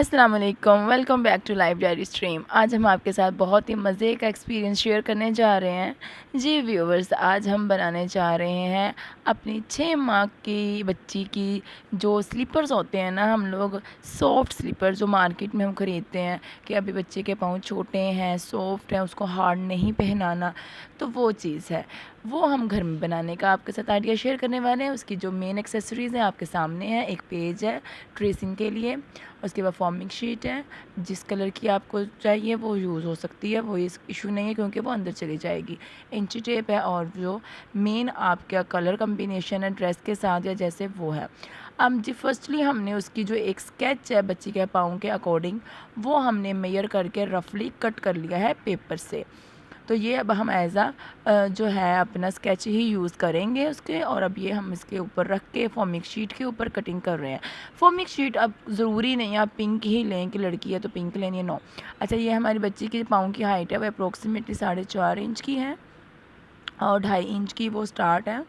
अस्सलाम वालेकुम, welcome back to live diary stream. आज हम आपके साथ बहुत ही मज़े का एक्सपीरियंस शेयर करने जा रहे हैं। जी व्यूवर्स, आज हम बनाने जा रहे हैं अपनी 6 माह की बच्ची की जो स्लीपर्स होते हैं ना, हम लोग सॉफ्ट स्लीपर जो मार्केट में हम ख़रीदते हैं कि अभी बच्चे के पाँव छोटे हैं, सॉफ्ट हैं, उसको हार्ड नहीं पहनाना, तो वो चीज़ है। वो हम घर में बनाने का आपके साथ आइडिया शेयर करने वाले हैं। उसकी जो मेन एक्सेसरीज़ हैं आपके सामने है। एक पेज है ट्रेसिंग के लिए, उसके बाद फॉर्मिंग शीट है, जिस कलर की आपको चाहिए वो यूज़ हो सकती है, वो इस इशू नहीं है क्योंकि वो अंदर चली जाएगी। इंची टेप है और जो मेन आपका कलर कम्बिनेशन है ड्रेस के साथ या जैसे वो है। अब जी फर्स्टली हमने उसकी जो एक स्केच है बच्ची के पाँव के अकॉर्डिंग, वो हमने मेयर करके रफली कट कर लिया है पेपर से। तो ये अब हम जो है अपना स्केच ही यूज़ करेंगे उसके, और अब ये हम इसके ऊपर रख के फॉर्मिक शीट के ऊपर कटिंग कर रहे हैं। फॉर्मिक शीट अब ज़रूरी नहीं है आप पिंक ही लें कि लड़की है तो पिंक लेनी है, नो। अच्छा, ये हमारी बच्ची की पाँव की हाइट है वो अप्रोक्सीमेटली 4.5 इंच की है और 2.5 इंच की वो स्टार्ट है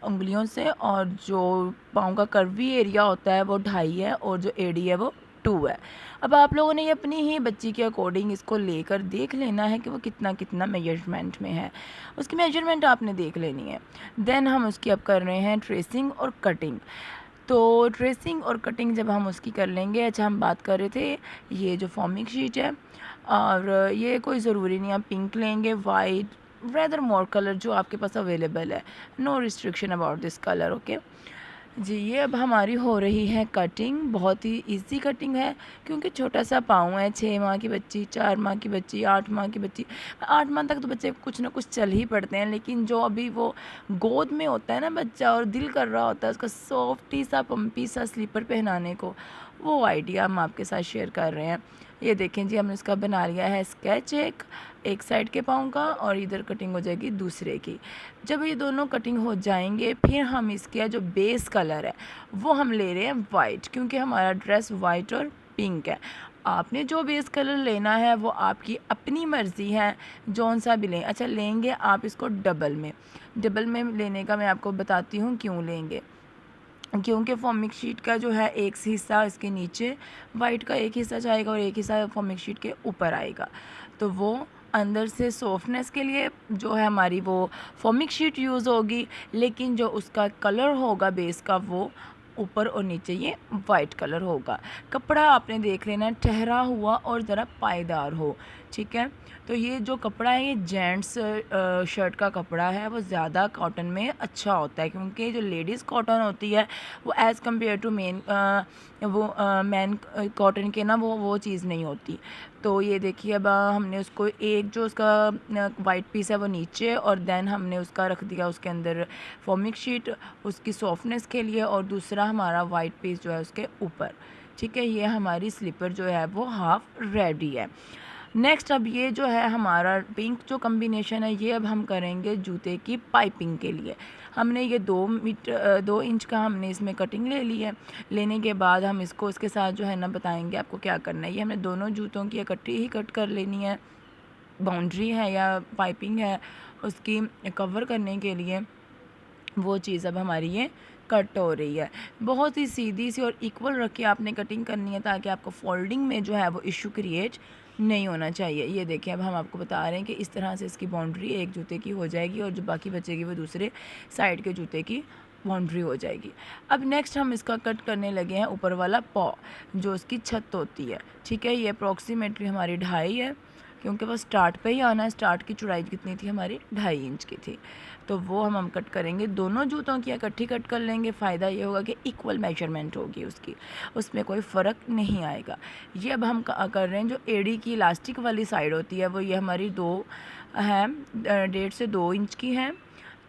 उंगलियों से, और जो पाँव का कर्वी एरिया होता है वो 2.5 है और जो एडी है वो 2 है। अब आप लोगों ने ये अपनी ही बच्ची के अकॉर्डिंग इसको लेकर देख लेना है कि वो कितना कितना मेजरमेंट में है, उसकी मेजरमेंट आपने देख लेनी है। देन हम उसकी अब कर रहे हैं ट्रेसिंग और कटिंग। तो ट्रेसिंग और कटिंग जब हम उसकी कर लेंगे, अच्छा हम बात कर रहे थे ये जो फॉर्मिक शीट है, और ये कोई ज़रूरी नहीं आप पिंक लेंगे, वाइट, रेदर मोर कलर जो आपके पास अवेलेबल है, no restriction about this colour, okay जी। ये अब हमारी हो रही है कटिंग, बहुत ही इजी कटिंग है क्योंकि छोटा सा पाँव है, 6 माह की बच्ची, 4 माह की बच्ची, 8 माह की बच्ची। 8 माह तक तो बच्चे कुछ ना कुछ चल ही पड़ते हैं, लेकिन जो अभी वो गोद में होता है ना बच्चा और दिल कर रहा होता है उसका सॉफ्टी सा पम्पी सा स्लीपर पहनाने को, वो आइडिया हम आपके साथ शेयर कर रहे हैं। ये देखें जी, हमने इसका बना लिया है स्केच एक साइड के पाँव का, और इधर कटिंग हो जाएगी दूसरे की। जब ये दोनों कटिंग हो जाएंगे फिर हम इसका जो बेस कलर है वो हम ले रहे हैं वाइट, क्योंकि हमारा ड्रेस वाइट और पिंक है। आपने जो बेस कलर लेना है वो आपकी अपनी मर्ज़ी है, जौन सा भी लें। अच्छा, लेंगे आप इसको डबल में लेने का मैं आपको बताती हूँ क्यों लेंगे। क्योंकि फॉर्मिक शीट का जो है एक हिस्सा इसके नीचे वाइट का एक हिस्सा जाएगा और एक हिस्सा फॉर्मिक शीट के ऊपर आएगा, तो वो अंदर से सॉफ्टनेस के लिए जो है हमारी वो फॉर्मिक शीट यूज़ होगी, लेकिन जो उसका कलर होगा बेस का वो ऊपर और नीचे ये वाइट कलर होगा। कपड़ा आपने देख लेना है ठहरा हुआ और ज़रा पायदार हो, ठीक है। तो ये जो कपड़ा है ये जेंट्स शर्ट का कपड़ा है, वो ज़्यादा कॉटन में अच्छा होता है, क्योंकि जो लेडीज़ कॉटन होती है वो as compare to man cotton के ना वो चीज़ नहीं होती। तो ये देखिए अब हमने उसको एक जो उसका वाइट पीस है वो नीचे, और देन हमने उसका रख दिया उसके अंदर फॉर्मिक शीट उसकी सॉफ्टनेस के लिए, और दूसरा हमारा वाइट पीस जो है उसके ऊपर, ठीक है। ये हमारी स्लीपर जो है वो हाफ रेडी है। नेक्स्ट अब ये जो है हमारा पिंक जो कम्बिनेशन है ये अब हम करेंगे जूते की पाइपिंग के लिए। हमने ये 2 इंच का हमने इसमें कटिंग ले ली है। लेने के बाद हम इसको इसके साथ जो है ना बताएंगे आपको क्या करना है। ये हमने दोनों जूतों की इकट्ठी ही कट कर लेनी है। बाउंड्री है या पाइपिंग है उसकी कवर करने के लिए, वो चीज़ अब हमारी ये कट हो रही है। बहुत ही सीधी सी और इक्वल रख के आपने कटिंग करनी है ताकि आपको फोल्डिंग में जो है वो इशू क्रिएट नहीं होना चाहिए। ये देखिए अब हम आपको बता रहे हैं कि इस तरह से इसकी बाउंड्री एक जूते की हो जाएगी और जो बाकी बचेगी वो दूसरे साइड के जूते की बाउंड्री हो जाएगी। अब नेक्स्ट हम इसका कट करने लगे हैं ऊपर वाला पॉ, जो उसकी छत होती है, ठीक है। ये अप्रॉक्सीमेटली हमारी 2.5 है, क्योंकि वो स्टार्ट पे ही आना है। स्टार्ट की चौड़ाई कितनी थी हमारी 2.5 इंच की थी, तो वो हम कट करेंगे। दोनों जूतों की इकट्ठी कट कर लेंगे। फ़ायदा ये होगा कि इक्वल मेजरमेंट होगी उसकी, उसमें कोई फ़र्क नहीं आएगा। ये अब हम कर रहे हैं जो एड़ी की इलास्टिक वाली साइड होती है वो ये हमारी 2 है, 1.5 से 2 इंच की है।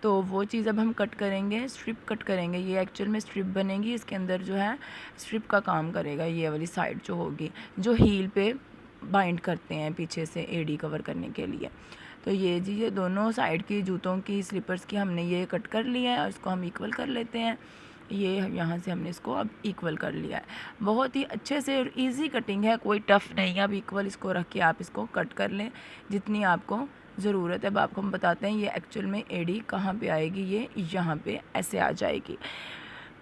तो वो चीज़ अब हम कट करेंगे, स्ट्रिप कट करेंगे। ये एक्चुअल में स्ट्रिप बनेगी, इसके अंदर जो है स्ट्रिप का काम करेगा ये वाली साइड जो होगी, जो हील पे बाइंड करते हैं पीछे से एडी कवर करने के लिए। तो ये जी ये दोनों साइड की जूतों की स्लीपर्स की हमने ये कट कर लिया है और इसको हम इक्वल कर लेते हैं। ये यहाँ से हमने इसको अब इक्वल कर लिया है। बहुत ही अच्छे से और इजी कटिंग है, कोई टफ़ नहीं है। अब इक्वल इसको रख के आप इसको कट कर लें जितनी आपको ज़रूरत है। अब आपको हम बताते हैं ये एक्चुअल में एडी कहाँ पे आएगी, ये यहाँ पे ऐसे आ जाएगी।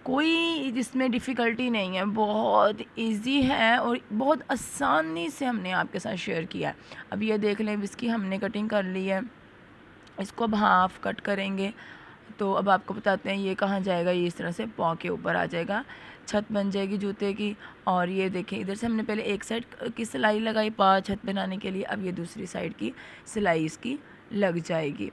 कोई इसमें डिफ़िकल्टी नहीं है, बहुत इजी है और बहुत आसानी से हमने आपके साथ शेयर किया है। अब ये देख लें, इसकी हमने कटिंग कर ली है, इसको अब हाफ़ कट करेंगे। तो अब आपको बताते हैं ये कहाँ जाएगा, ये इस तरह से पाँव के ऊपर आ जाएगा, छत बन जाएगी जूते की। और ये देखें, इधर से हमने पहले एक साइड की सिलाई लगाई पाँव छत बनाने के लिए, अब ये दूसरी साइड की सिलाई इसकी लग जाएगी।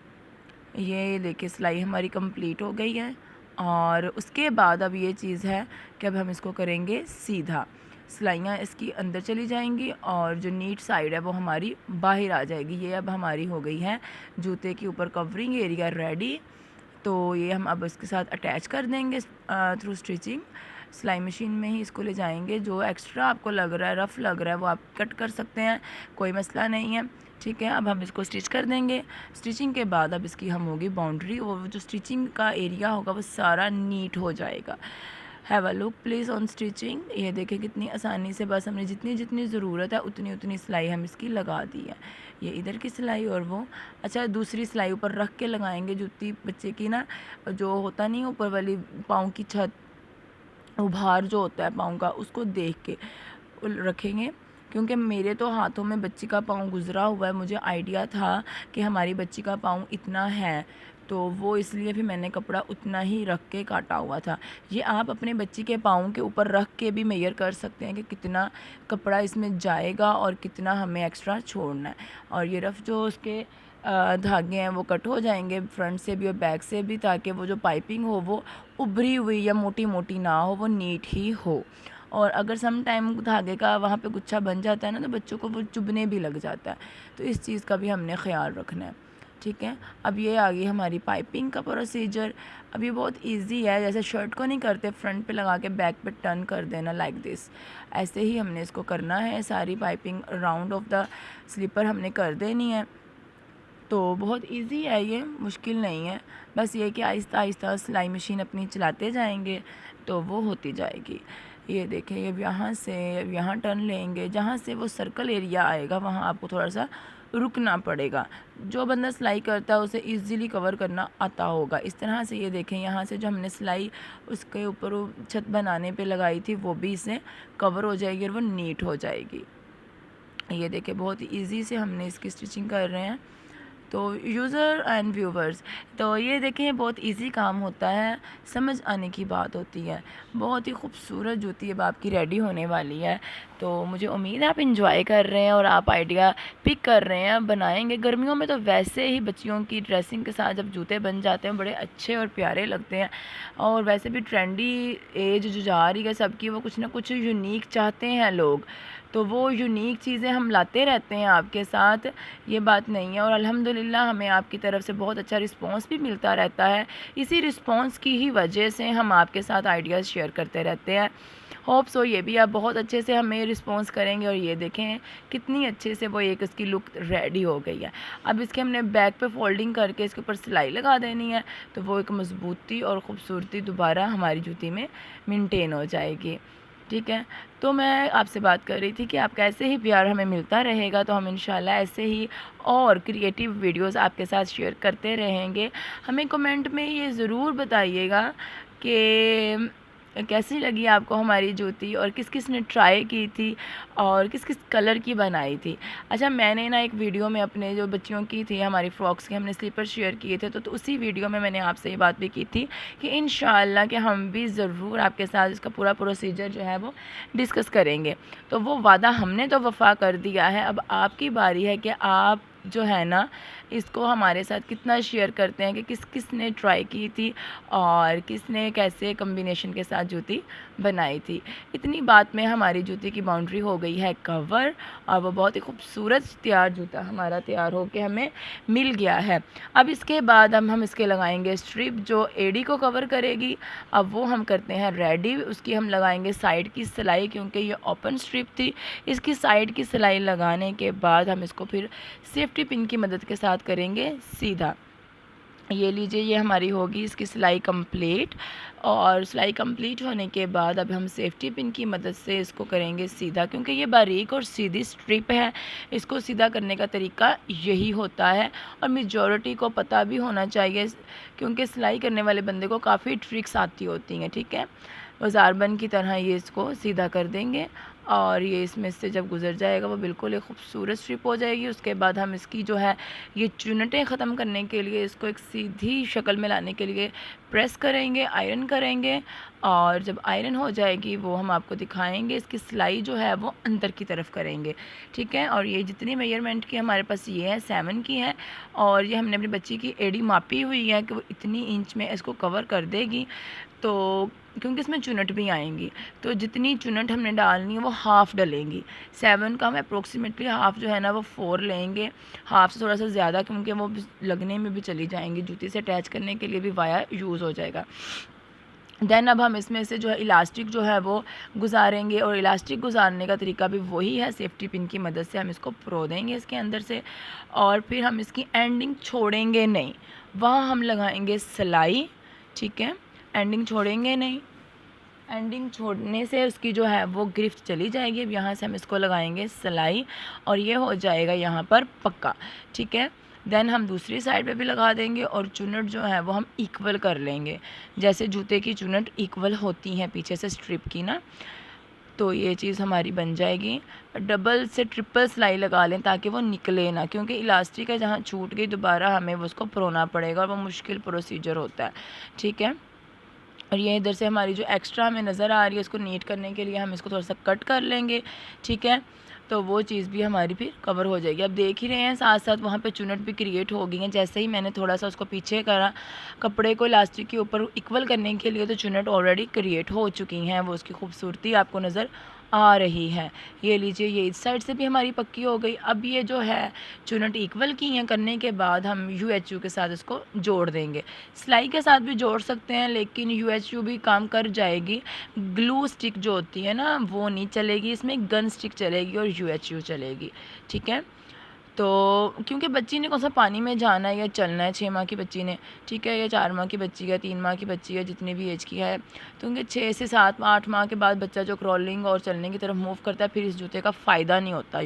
ये देखिए सिलाई हमारी कंप्लीट हो गई है। और उसके बाद अब ये चीज़ है कि अब हम इसको करेंगे सीधा, सिलाइयाँ इसकी अंदर चली जाएंगी और जो नीट साइड है वो हमारी बाहर आ जाएगी। ये अब हमारी हो गई है जूते के ऊपर कवरिंग एरिया रेडी। तो ये हम अब इसके साथ अटैच कर देंगे थ्रू स्टिचिंग। सिलाई मशीन में ही इसको ले जाएंगे। जो एक्स्ट्रा आपको लग रहा है, रफ़ लग रहा है, वो आप कट कर सकते हैं, कोई मसला नहीं है, ठीक है। अब हम इसको स्टिच कर देंगे। स्टिचिंग के बाद अब इसकी हम होगी बाउंड्री, और जो स्टिचिंग का एरिया होगा वो सारा नीट हो जाएगा। Have a look please on stitching. ये देखें कितनी आसानी से, बस हमने जितनी जितनी ज़रूरत है उतनी उतनी सिलाई हम इसकी लगा दी है। ये इधर की सिलाई और वो, अच्छा दूसरी सिलाई ऊपर रख के लगाएंगे। जूती बच्चे की ना, जो होता नहीं ऊपर वाली पाँव की छत, उभार जो होता है पाँव का, उसको देख के रखेंगे। क्योंकि मेरे तो हाथों में बच्ची का पाँव गुज़रा हुआ है, मुझे आइडिया था कि हमारी बच्ची का पाँव इतना है, तो वो इसलिए भी मैंने कपड़ा उतना ही रख के काटा हुआ था। ये आप अपने बच्ची के पाँव के ऊपर रख के भी मेजर कर सकते हैं कि कितना कपड़ा इसमें जाएगा और कितना हमें एक्स्ट्रा छोड़ना है। और ये रफ़ जो उसके धागे हैं वो कट हो जाएंगे फ्रंट से भी और बैक से भी, ताकि वो जो पाइपिंग हो वो उभरी हुई या मोटी मोटी ना हो, वो नीट ही हो। और अगर सम टाइम धागे का वहाँ पे गुच्छा बन जाता है ना, तो बच्चों को वो चुभने भी लग जाता है, तो इस चीज़ का भी हमने ख्याल रखना है, ठीक है। अब ये आ गई हमारी पाइपिंग का प्रोसीजर। अब ये बहुत इजी है, जैसे शर्ट को नहीं करते फ्रंट पे लगा के बैक पे टर्न कर देना लाइक दिस, ऐसे ही हमने इसको करना है। सारी piping round off the slipper हमने कर देनी है। तो बहुत इजी है, ये मुश्किल नहीं है, बस ये कि आहिस्ता आहिस्ता सिलाई मशीन अपनी चलाते जाएंगे तो वो होती जाएगी। ये देखें, ये यहाँ से यहाँ टर्न लेंगे, जहाँ से वो सर्कल एरिया आएगा वहाँ आपको थोड़ा सा रुकना पड़ेगा। जो बंदा सिलाई करता है उसे इजीली कवर करना आता होगा। इस तरह से ये देखें, यहाँ से जो हमने सिलाई उसके ऊपर वो छत बनाने पे लगाई थी वो भी इससे कवर हो जाएगी और वो नीट हो जाएगी। ये देखें, बहुत ईजी से हमने इसकी स्टिचिंग कर रहे हैं। तो यूज़र एंड व्यूवर्स, तो ये देखें बहुत इजी काम होता है, समझ आने की बात होती है। बहुत ही खूबसूरत जूती अब आपकी रेडी होने वाली है। तो मुझे उम्मीद है आप इंजॉय कर रहे हैं और आप आइडिया पिक कर रहे हैं, बनाएंगे। गर्मियों में तो वैसे ही बच्चियों की ड्रेसिंग के साथ जब जूते बन जाते हैं बड़े अच्छे और प्यारे लगते हैं। और वैसे भी ट्रेंडी एज जो जा रही है सबकी, वो कुछ ना कुछ यूनिक चाहते हैं लोग, तो वो यूनिक चीज़ें हम लाते रहते हैं आपके साथ, ये बात नहीं है। और अल्हम्दुलिल्लाह हमें आपकी तरफ से बहुत अच्छा रिस्पांस भी मिलता रहता है। इसी रिस्पांस की ही वजह से हम आपके साथ आइडियाज़ शेयर करते रहते हैं। होप सो ये भी आप बहुत अच्छे से हमें रिस्पॉन्स करेंगे। और ये देखें कितनी अच्छे से वो एक इसकी लुक रेडी हो गई है। अब इसके हमने बैक पे फोल्डिंग करके इसके ऊपर सिलाई लगा देनी है, तो वो एक मजबूती और ख़ूबसूरती दोबारा हमारी जूती में मेंटेन हो जाएगी, ठीक है। तो मैं आपसे बात कर रही थी कि आपका ऐसे ही प्यार हमें मिलता रहेगा तो हम इंशाल्लाह ऐसे ही और क्रिएटिव वीडियोस आपके साथ शेयर करते रहेंगे। हमें कमेंट में ये ज़रूर बताइएगा कि कैसी लगी आपको हमारी जूती और किस किस ने ट्राई की थी और किस किस कलर की बनाई थी। अच्छा, मैंने ना एक वीडियो में अपने जो बच्चियों की थी हमारी फ्रॉक्स के हमने स्लीपर शेयर किए थे, तो उसी वीडियो में मैंने आपसे ये बात भी की थी कि इंशाल्लाह कि हम भी ज़रूर आपके साथ इसका पूरा प्रोसीजर जो है वो डिस्कस करेंगे। तो वो वादा हमने तो वफ़ा कर दिया है, अब आपकी बारी है कि आप जो है ना इसको हमारे साथ कितना शेयर करते हैं कि किस किस ने ट्राई की थी और किसने कैसे कम्बिनेशन के साथ जूती बनाई थी। इतनी बात में हमारी जूती की बाउंड्री हो गई है कवर और वो बहुत ही खूबसूरत तैयार जूता हमारा तैयार हो के हमें मिल गया है। अब इसके बाद हम इसके लगाएंगे स्ट्रिप जो एडी को कवर करेगी। अब वो हम करते हैं रेडी, उसकी हम लगाएंगे साइड की सिलाई, क्योंकि ये ओपन स्ट्रिप थी। इसकी साइड की सिलाई लगाने के बाद हम इसको फिर सेफ्टी पिन की मदद के साथ करेंगे सीधा। ये लीजिए, ये हमारी होगी इसकी सिलाई कंप्लीट। और सिलाई कंप्लीट होने के बाद अब हम सेफ्टी पिन की मदद से इसको करेंगे सीधा, क्योंकि ये बारीक और सीधी स्ट्रिप है। इसको सीधा करने का तरीका यही होता है और मेजॉरिटी को पता भी होना चाहिए, क्योंकि सिलाई करने वाले बंदे को काफ़ी ट्रिक्स आती होती हैं। ठीक है, औज़ारबन की तरह ये इसको सीधा कर देंगे और ये इसमें से जब गुज़र जाएगा वो बिल्कुल एक खूबसूरत स्ट्रिप हो जाएगी। उसके बाद हम इसकी जो है ये चुनटें ख़त्म करने के लिए इसको एक सीधी शक्ल में लाने के लिए प्रेस करेंगे, आयरन करेंगे और जब आयरन हो जाएगी वो हम आपको दिखाएंगे। इसकी सिलाई जो है वो अंदर की तरफ करेंगे। ठीक है, और ये जितनी मेजरमेंट की हमारे पास ये है 7 की है और ये हमने अपनी बच्ची की एड़ी मापी हुई है कि वो इतनी इंच में इसको कवर कर देगी। तो क्योंकि इसमें चुनट भी आएंगी, तो जितनी चुनट हमने डालनी है वो हाफ़ डलेंगी। 7 का हम अप्रोक्सीमेटली हाफ़ जो है ना वो 4 लेंगे, हाफ़ से थोड़ा सा ज़्यादा, क्योंकि वो लगने में भी चली जाएंगी, जूती से अटैच करने के लिए भी वाया यूज़ हो जाएगा। देन अब हम इसमें से जो है इलास्टिक जो है वो गुजारेंगे और इलास्टिक गुजारने का तरीका भी वही है, सेफ्टी पिन की मदद से हम इसको परो देंगे इसके अंदर से और फिर हम इसकी एंडिंग छोड़ेंगे नहीं, वहाँ हम लगाएंगे सिलाई। ठीक है, एंडिंग छोड़ेंगे नहीं, एंडिंग छोड़ने से उसकी जो है वो गिरफ्त चली जाएगी। अब यहाँ से हम इसको लगाएंगे सिलाई और ये हो जाएगा यहाँ पर पक्का। ठीक है, देन हम दूसरी साइड पे भी लगा देंगे और चुनट जो है वो हम इक्वल कर लेंगे, जैसे जूते की चुनट इक्वल होती हैं पीछे से स्ट्रिप की ना। तो ये चीज़ हमारी बन जाएगी। डबल से ट्रिपल सिलाई लगा लें ताकि वो निकले ना, क्योंकि इलास्टिक है जहाँ छूट गई दोबारा हमें उसको परोना पड़ेगा और वो मुश्किल प्रोसीजर होता है। ठीक है, और ये इधर से हमारी जो एक्स्ट्रा हमें नज़र आ रही है इसको नीट करने के लिए हम इसको थोड़ा सा कट कर लेंगे। ठीक है, तो वो चीज़ भी हमारी फिर कवर हो जाएगी। अब देख ही रहे हैं साथ साथ वहाँ पे चुनट भी क्रिएट हो गई हैं। जैसे ही मैंने थोड़ा सा उसको पीछे करा कपड़े को इलास्टिक के ऊपर इक्वल करने के लिए, तो चुनट ऑलरेडी क्रिएट हो चुकी हैं, वो उसकी खूबसूरती आपको नज़र आ रही है। ये लीजिए, ये इस साइड से भी हमारी पक्की हो गई। अब ये जो है चुनट इक्वल की हैं करने के बाद हम UHU के साथ इसको जोड़ देंगे। सिलाई के साथ भी जोड़ सकते हैं लेकिन UHU भी काम कर जाएगी। ग्लू स्टिक जो होती है ना वो नहीं चलेगी, इसमें गन स्टिक चलेगी और UHU चलेगी। ठीक है, तो क्योंकि बच्ची ने कौन सा पानी में जाना है या चलना है, 6 माह की बच्ची ने, ठीक है, या 4 माह की बच्ची है, 3 माह की बच्ची है, जितनी भी एज की है, तो उनके 6 से 7 8 माह के बाद बच्चा जो क्रॉलिंग और चलने की तरफ मूव करता है फिर इस जूते का फ़ायदा नहीं होता।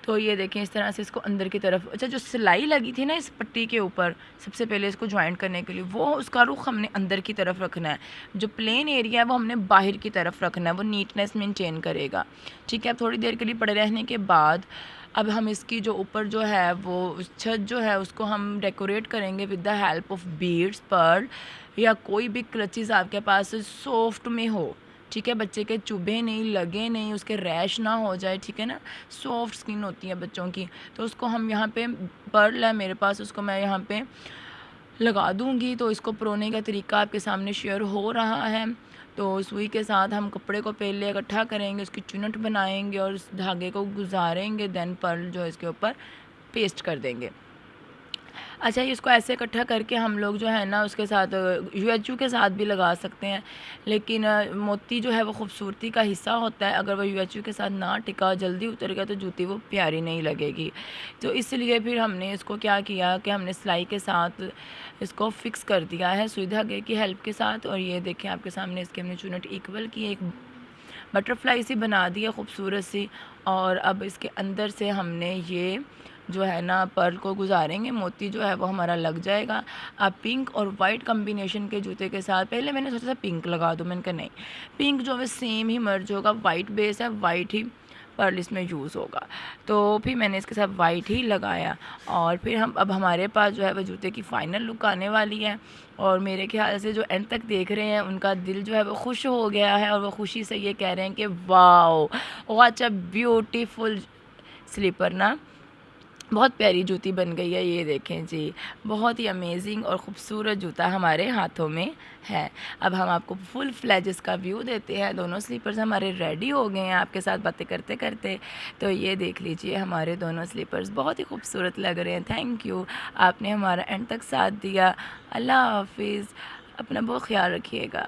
तो ये देखें इस तरह से इसको अंदर की तरफ, अच्छा जो सिलाई लगी थी ना इस पट्टी के ऊपर सबसे पहले इसको ज्वाइंट करने के लिए, वो उसका रुख हमने अंदर की तरफ रखना है। जो प्लेन एरिया है वो हमने बाहर की तरफ रखना है, वो नीटनेस मेंटेन करेगा। ठीक है, अब थोड़ी देर के लिए पड़े रहने के बाद अब हम इसकी जो ऊपर जो है वो छत जो है उसको हम डेकोरेट करेंगे with the help of beads, pearl या कोई भी क्लचेस आपके पास सॉफ्ट में हो। ठीक है, बच्चे के चुभे नहीं, लगे नहीं, उसके रैश ना हो जाए। ठीक है ना, सॉफ्ट स्किन होती है बच्चों की, तो उसको हम यहाँ पे पर्ल है मेरे पास, उसको मैं यहाँ पे लगा दूँगी। तो इसको परोने का तरीका आपके सामने शेयर हो रहा है। तो सुई के साथ हम कपड़े को पहले इकट्ठा करेंगे, उसकी चुनट बनाएंगे और उस धागे को गुजारेंगे, देन पर्ल जो है इसके ऊपर पेस्ट कर देंगे। अच्छा, इसको ऐसे इकट्ठा करके हम लोग जो है ना उसके साथ UHU के साथ भी लगा सकते हैं, लेकिन मोती जो है वो खूबसूरती का हिस्सा होता है, अगर वो UHU के साथ ना टिका जल्दी उतर गया तो जूती वो प्यारी नहीं लगेगी। तो इसलिए फिर हमने इसको क्या किया कि हमने सिलाई के साथ इसको फ़िक्स कर दिया है सुई धागे की हेल्प के साथ। और ये देखें आपके सामने इसके हमने चुनट इक्वल की, एक बटरफ्लाई सी बना दी है खूबसूरत सी। और अब इसके अंदर से हमने ये जो है ना पर्ल को गुजारेंगे, मोती जो है वो हमारा लग जाएगा। अब पिंक और वाइट कम्बिनेशन के जूते के साथ पहले मैंने सोचा था पिंक लगा दूँ, मैंने कहा नहीं, पिंक जो है सेम ही मर्ज होगा, वाइट बेस है, वाइट ही पर्ल इसमें यूज़ होगा। तो फिर मैंने इसके साथ वाइट ही लगाया और फिर हम अब हमारे पास जो है वो जूते की फ़ाइनल लुक आने वाली है। और मेरे ख्याल से जो एंड तक देख रहे हैं उनका दिल जो है वो खुश हो गया है और वो खुशी से ये कह रहे हैं कि wow what a beautiful slipper ना, बहुत प्यारी जूती बन गई है। ये देखें जी, बहुत ही अमेजिंग और ख़ूबसूरत जूता हमारे हाथों में है। अब हम आपको फुल फ्लैज का व्यू देते हैं। दोनों स्लीपर्स हमारे रेडी हो गए हैं आपके साथ बातें करते करते। तो ये देख लीजिए, हमारे दोनों स्लीपर्स बहुत ही खूबसूरत लग रहे हैं। थैंक यू, आपने हमारा एंड तक साथ दिया। अल्लाह हाफिज़, अपना बहुत ख्याल रखिएगा।